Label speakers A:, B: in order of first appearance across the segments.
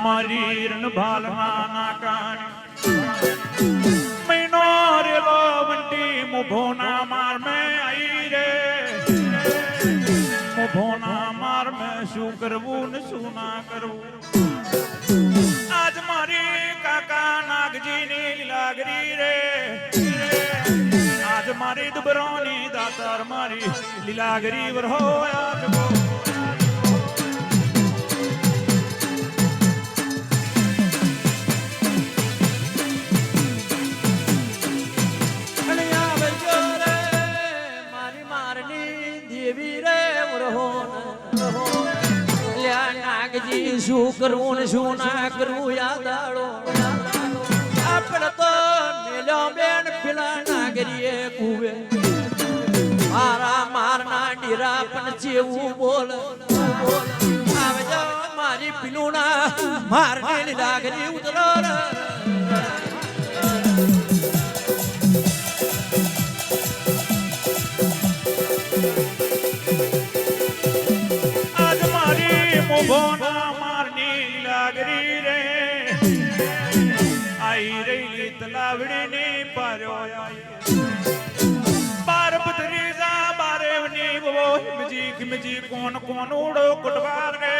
A: મારી રણભાલ ના કાણી મહિનો રેલો વંટી મુભોના માર મેં આઈ રે મુભોના માર મેં શું કરવું ને શું ના કરવું આજ મારી કાકા નાગજીની લીલાગરી રે આજ મારી દુબરોની દાતાર મારી લીલાગરી વરહો આજ
B: શું કરવું ને શું ના કરવું યાદાડો આપણે તો મેલ્યો બેન પેલા નાગરીએ કુવે મારા મારના ડીરા પણ જેવું બોલ આવે જો મારી પીલું ના મારની નાગરી ઉતરો
A: આજ મારી મોભોના મારની લાગરી રે આઈ રહી તલાવડી ની પાર્યો બાર પથરીજા બારેવની બો હિમજી કોણ કોણ ઉડો કુટવાર રે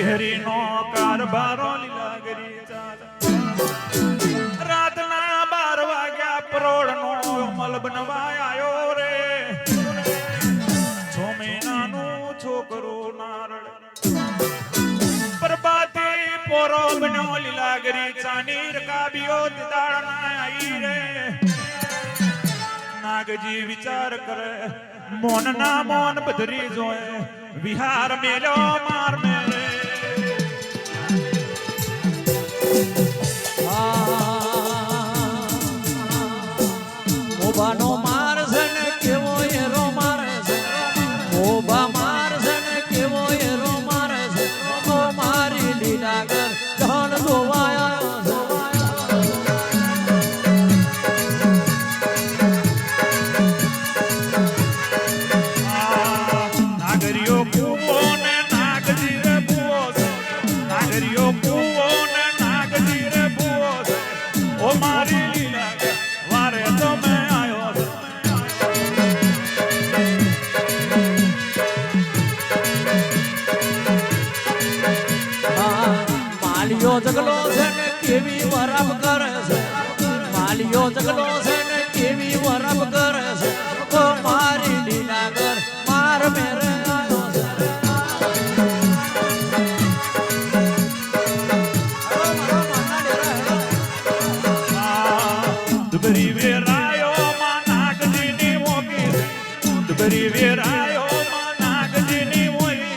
A: હરી નો કારભારો લાગરી ચાલ રાતના 12 વાગ્યા પરોળ નો મલ બનવાયો રે 6 મહિનાનું છોકરો નારળ પરબાતી પોરો બન્યો લીલાગરી ચાની રકાબીઓ દાળના આઈ રે નાગજી વિચાર કરે મોન ના મોન બદરી જોએ વિહાર મેલો માર મેરે
B: મોબાનો માર છે ને કેવો એરો માર છે મોબા માર છે ને કેવો એરો માર છે ઓ મારી લીલાગર ધન જોવાયા
A: નાગરીઓ કુવો ને નાગજી રે ભૂવો છે નાગરીઓ કુવો ને નાગજી રે ભૂવો છે ઓ મારી લીલાગર વારે તમે આયો છે
B: માલિયો જગલો છે ને કેવી વરબ કરે છે માલિયો જગલો છે ને કેવી વરબ કરે છે ઓ મારી લીલાગર માર મેરે આયો છે
A: દુબરી વેરાયો માં નાગજી ની મોકી દુબરી વેરાયો માં નાગજી ની મોઈ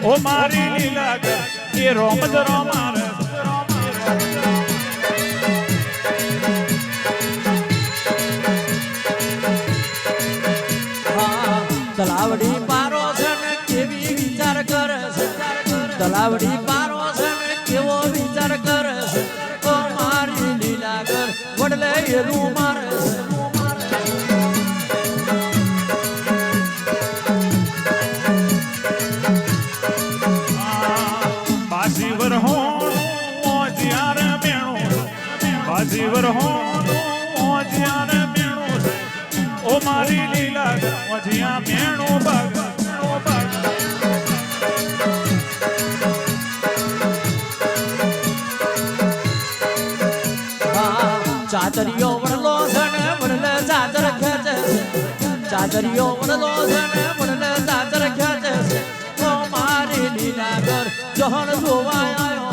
A: ઓ મારી લીલાગર એ રોમ જ રોમાર
B: તલાવડી પારો છે ને કેવી વિચાર કરે છે તલાવડી પારો છે ને કેવો વિચાર કરે છે ઓ મારી લીલાગર વડલે એરું મારે
A: છે બાજીવર હોણ જ્યાર મેણું બાજીવર હોણ જ્યાર મેણું ઓ મારી લીલાગર જ્યાં મેણું બગ
B: ચાદરીઓ વડલો છે ને વડલે ચાદર ખેંચે ચાદરીઓ વડલો છે ને વડલે ચાદર ખેંચે ઓ મારી લીલાગર જહણ જોવાય આવ્યો